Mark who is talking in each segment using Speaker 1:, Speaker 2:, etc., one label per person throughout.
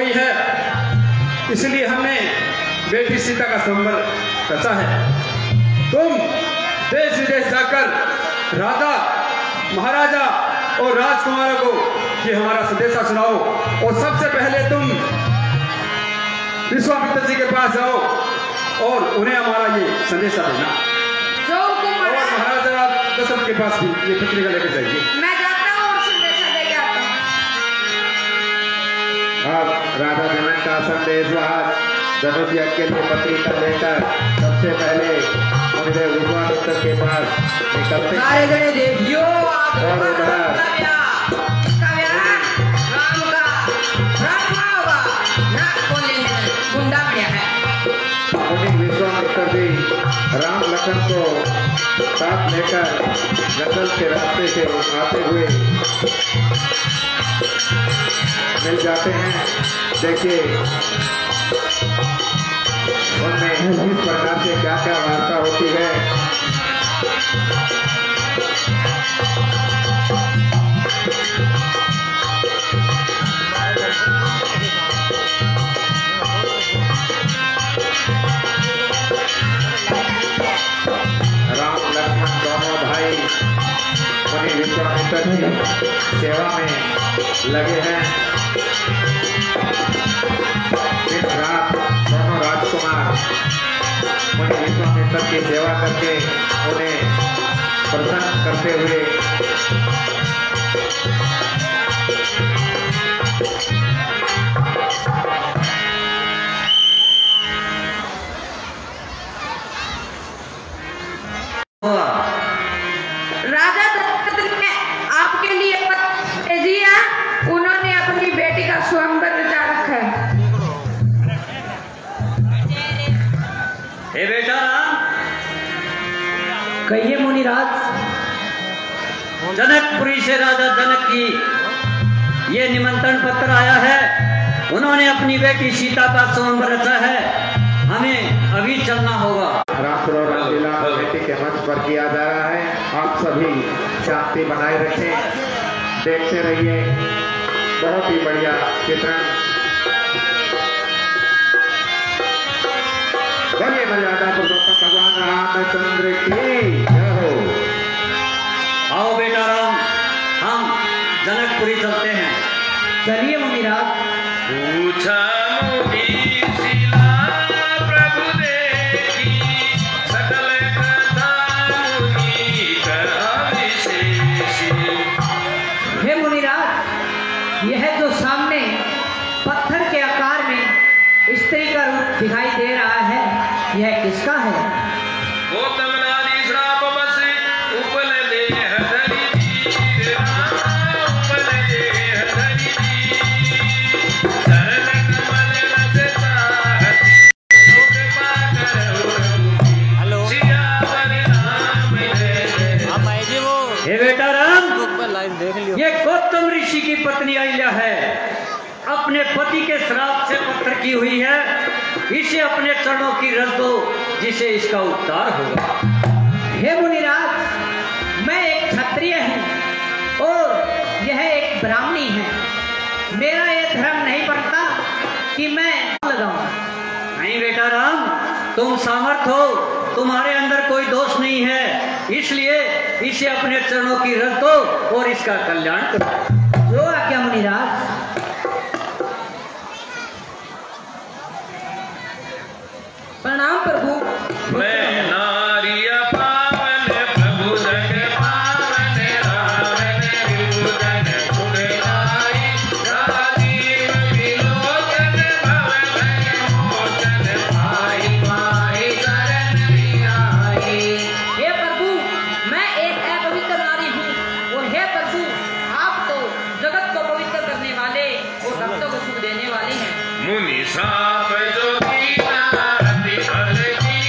Speaker 1: है, इसलिए हमने बेटी सीता का स्वयंवर रचा है। तुम देश विदेश जाकर राजा महाराजा और राजकुमारों को ये हमारा संदेशा सुनाओ और सबसे पहले तुम विश्वामित्र जी के पास जाओ और उन्हें हमारा ये संदेशा देना। और महाराजा दशरथ के पास भी ये पत्रिका लेकर जाइए।
Speaker 2: मैं जाता हूँ और संदेशा लेके आता हूँ।
Speaker 3: अब राजा जनक का संदेश धनुष यज्ञ के लिए पत्रिका लेकर सबसे पहले मुनिदेव विश्वामित्र के पास निकलते हैं। और उधर मुनि विश्वामित्र जी राम लखन को साथ लेकर जंगल के रास्ते से आते हुए मिल जाते हैं। देखिए उनमें इस प्रकार से क्या क्या वार्ता होती है। राम लक्ष्मण दोनों भाई मुनि विश्वामित्र की सेवा में लगे हैं। दिन रात दोनों राजकुमार मुनि विश्वामित्र की सेवा करके उन्हें प्रसन्न करते हुए
Speaker 2: राजा दशरथ ने आपके लिए पत्र दिया। उन्होंने अपनी बेटी का स्वयंवर रचा रखा है।
Speaker 1: हे बेटा राम,
Speaker 4: कहिए मुनिराज।
Speaker 1: जनकपुरी से राजा जनक की ये निमंत्रण पत्र आया है। उन्होंने अपनी बेटी सीता का स्वयंवर रचा है। हमें अभी चलना होगा।
Speaker 3: रामपुर रामलीला बेटी के मंच पर किया जा रहा है। आप सभी शांति बनाए रखें, देखते रहिए। बहुत ही बढ़िया चित्रण। बोलिए मर्यादा पुरुषोत्तम भगवान रामचंद्र की जय हो।
Speaker 1: आओ बेटा राम, हम जनकपुरी चलते हैं।
Speaker 4: चलिए मुनिराज।
Speaker 5: पूछा मुनीशिला प्रभु देखी, सकल कथा मुनि कहा विशेषी।
Speaker 4: हे मुनिराज, यह जो सामने पत्थर के आकार में स्त्री का रूप दिखाई दे रहा है, यह किसका है?
Speaker 5: गौतम नारी श्राप बस उपल दे हरि जी, उपल दे हरि जी। चरण कमल रस चाहती, लोक पाकर
Speaker 6: हेलो
Speaker 5: सियावर राम जय।
Speaker 1: हे बेटा राम,
Speaker 6: लाइन देख लियो।
Speaker 1: ये गौतम ऋषि की पत्नी अहिल्या है। अपने पति के श्राप से पत्थर की हुई है। इसे अपने चरणों की रस दो, जिसे इसका उद्धार होगा।
Speaker 4: हे मुनिराज, मैं एक क्षत्रिय हूँ और यह एक ब्राह्मणी है। मेरा ये धर्म नहीं पड़ता कि मैं लगाऊं।
Speaker 1: नहीं बेटा राम, तुम सामर्थ हो, तुम्हारे अंदर कोई दोष नहीं है। इसलिए इसे अपने चरणों की रस दो और इसका कल्याण करो।
Speaker 4: जो आज्ञा मुनिराज। प्रणाम प्रभु।
Speaker 5: मैं नारिया पावन प्रभु जग पावन, रावण विभूषण गुण नारी, राजीव विलोचन भवन मोचन, पाहि पाहि शरण आई।
Speaker 4: हे प्रभु, मैं एक अपवित्र नारी हूँ और हे प्रभु, आप तो जगत को पवित्र करने वाले और भक्तों को सुख देने वाले हैं।
Speaker 5: मुनि साप जो कीना रति फल की,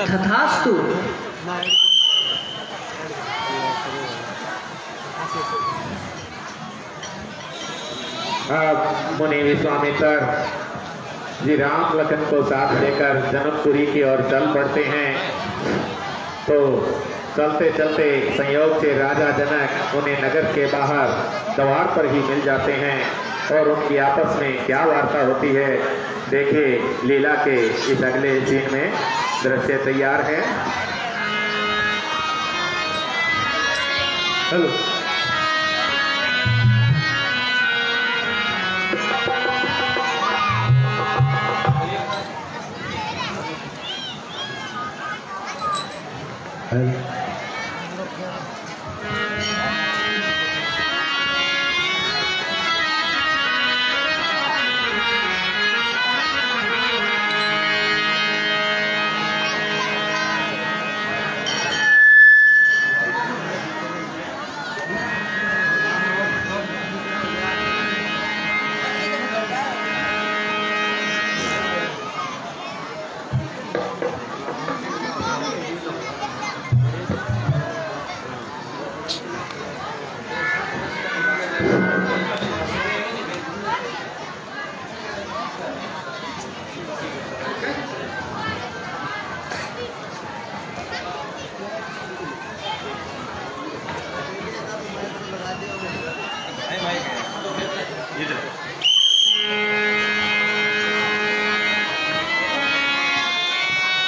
Speaker 4: तथास्तु।
Speaker 3: अब मुनि विश्वामित्र जी राम लखन को साथ लेकर जनकपुरी की ओर चल पड़ते हैं। तो चलते चलते संयोग से राजा जनक उन्हें नगर के बाहर द्वार पर ही मिल जाते हैं और उनकी आपस में क्या वार्ता होती है देखिए लीला के इस अगले सीन में दृश्य तैयार है।
Speaker 1: हेलो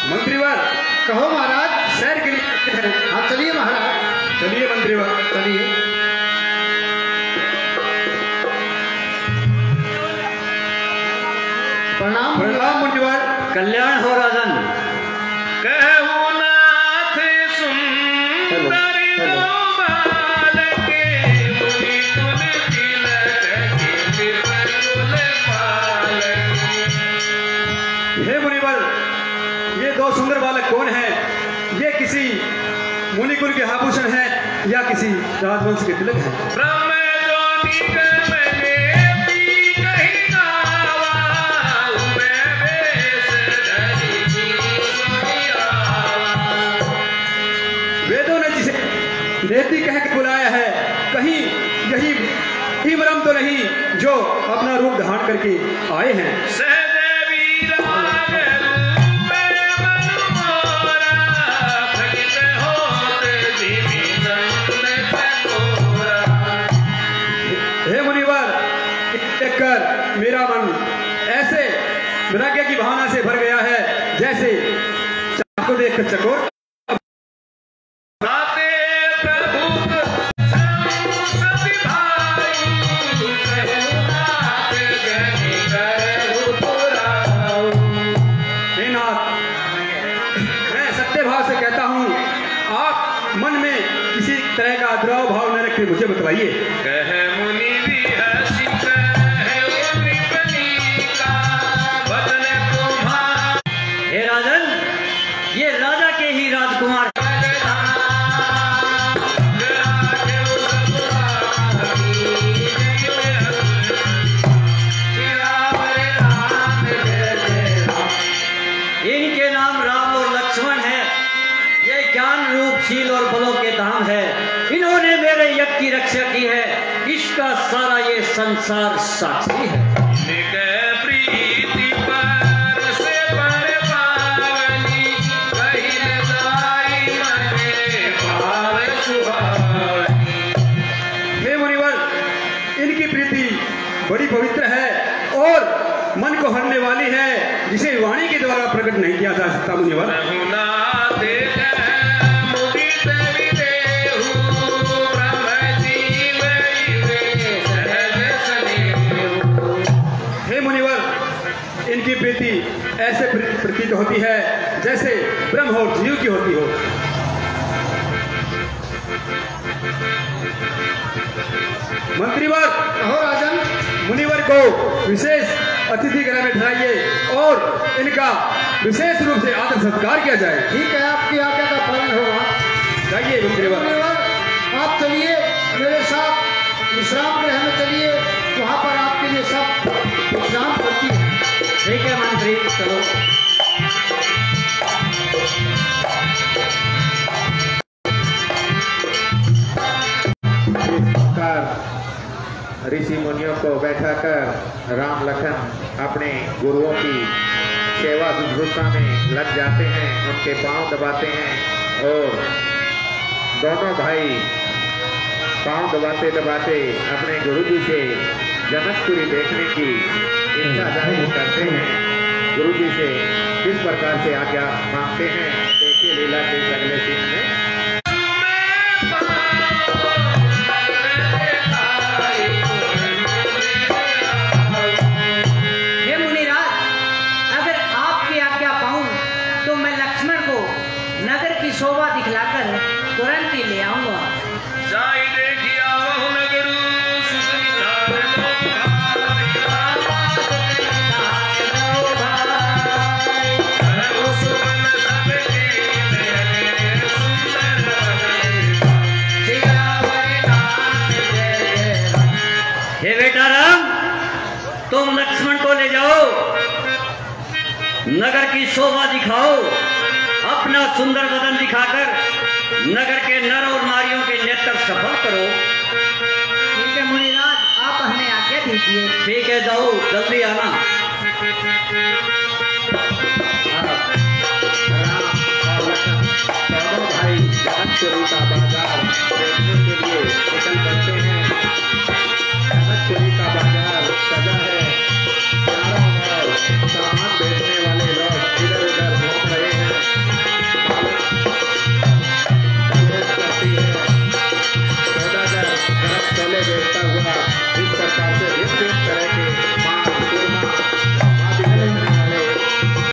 Speaker 1: मंत्रीवर,
Speaker 7: कहो महाराज।
Speaker 1: शहर के लिए
Speaker 7: हाँ चलिए महाराज।
Speaker 1: चलिए मंत्रीवर, चलिए।
Speaker 7: प्रणाम
Speaker 1: प्रणाम मंत्रीवर।
Speaker 6: कल्याण हो राजन।
Speaker 5: कहूँ नाथ सुंदर गोपाल के मुनि कुल तिलक के बिपुल पाल के।
Speaker 1: हे मुनिवर, ये दो सुंदर बालक कौन है? ये किसी मुनिकुल के आभूषण है या किसी राजवंश के तिलक है?
Speaker 5: ब्रह्म ज्योति कमले पी कही गावा, उमे वेश धरि सोई आवा।
Speaker 1: वेदों ने जिसे नेति कह के बुलाया है, कहीं यही भीमराम तो नहीं जो अपना रूप धारण करके आए हैं?
Speaker 5: सहदेवी राग रूपे मनु मोरा, फलित होत धीमी संत तनोरा।
Speaker 1: हे मुनिवर, देखकर मेरा मन ऐसे वैराग्य की भावना से भर गया है जैसे चाकू देखकर चकोर।
Speaker 5: गाते प्रभु सति भाई, कहूँ नाथ गनि करहु पुराऊ।
Speaker 1: हे नाथ, मैं सत्य भाव से कहता हूँ, आप मन में किसी तरह का द्रव भाव न रखिए, मुझे बताइए।
Speaker 5: कह मुनि बिहसि कहे नृपनिका, वदन तुम्हारा
Speaker 6: हे राजन, ये राजा के ही राजकुमार इनके नाम राम और लक्ष्मण है। ये ज्ञान रूप शील और बलों के धाम है। इन्होंने मेरे यज्ञ की रक्षा की है। इसका सारा ये संसार साक्षी है।
Speaker 5: निक प्रीति पर से पर पावनी, कहिल जाई मने भाव सुभावनी।
Speaker 1: हे मुनिवर, इनकी प्रीति बड़ी पवित्र है और मन को हरने वाली है, जिसे वाणी के द्वारा प्रकट नहीं किया जा सकता। मुनिवर,
Speaker 5: रघुनाथ मुदित विदेहु, ब्रह्म जीव सहज सनेहु।
Speaker 1: हे मुनिवर, इनकी प्रीति ऐसे प्रतीत होती है जैसे ब्रह्म और जीव की होती हो। मंत्रीवर,
Speaker 7: कहो राजन।
Speaker 1: मुनिवर को विशेष अतिथि गृह में ठहराइए और इनका विशेष रूप से आदर सत्कार किया जाए।
Speaker 7: ठीक है, आपकी आज्ञा का पालन होगा।
Speaker 1: जाइए मंत्रीवर।
Speaker 7: मुनिवर, आप चलिए मेरे साथ विश्राम गृह में चलिए, वहाँ पर आपके लिए सब इंतजाम करती है।
Speaker 6: ठीक है मंत्री, चलो।
Speaker 3: ऋषि मुनियों को बैठाकर राम लखन अपने गुरुओं की सेवा शुश्रूषा में लग जाते हैं, उनके पांव दबाते हैं और दोनों भाई पांव दबाते दबाते अपने गुरुजी से जनकपुरी देखने की इच्छा जाहिर करते हैं। गुरुजी से किस प्रकार से आज्ञा मांगते हैं, देखिए लीला के अगले सीन में।
Speaker 4: हे मुनिराज, अगर आपकी आज्ञा पाऊं तो मैं लक्ष्मण को नगर की शोभा दिखलाकर तुरंत ही ले आऊंगा।
Speaker 5: जाई देखिया वह नगरू
Speaker 6: हे बेटा राम, तुम लक्ष्मण को ले जाओ, नगर की शोभा दिखाओ, अपना सुंदर बदन दिखाकर नगर के नर और नारियों के नेत्र सफल करो।
Speaker 4: ठीक है मुनिराज, आप हमें आज्ञा दीजिए।
Speaker 6: ठीक है, जाओ, जल्दी आना।
Speaker 3: राम और लखन दोनों भाई जनकपुरी का बाजार देखने के लिए निकल पड़ते हैं। जनकपुरी का बाजार सजा है, चारों ओर सामान बेचने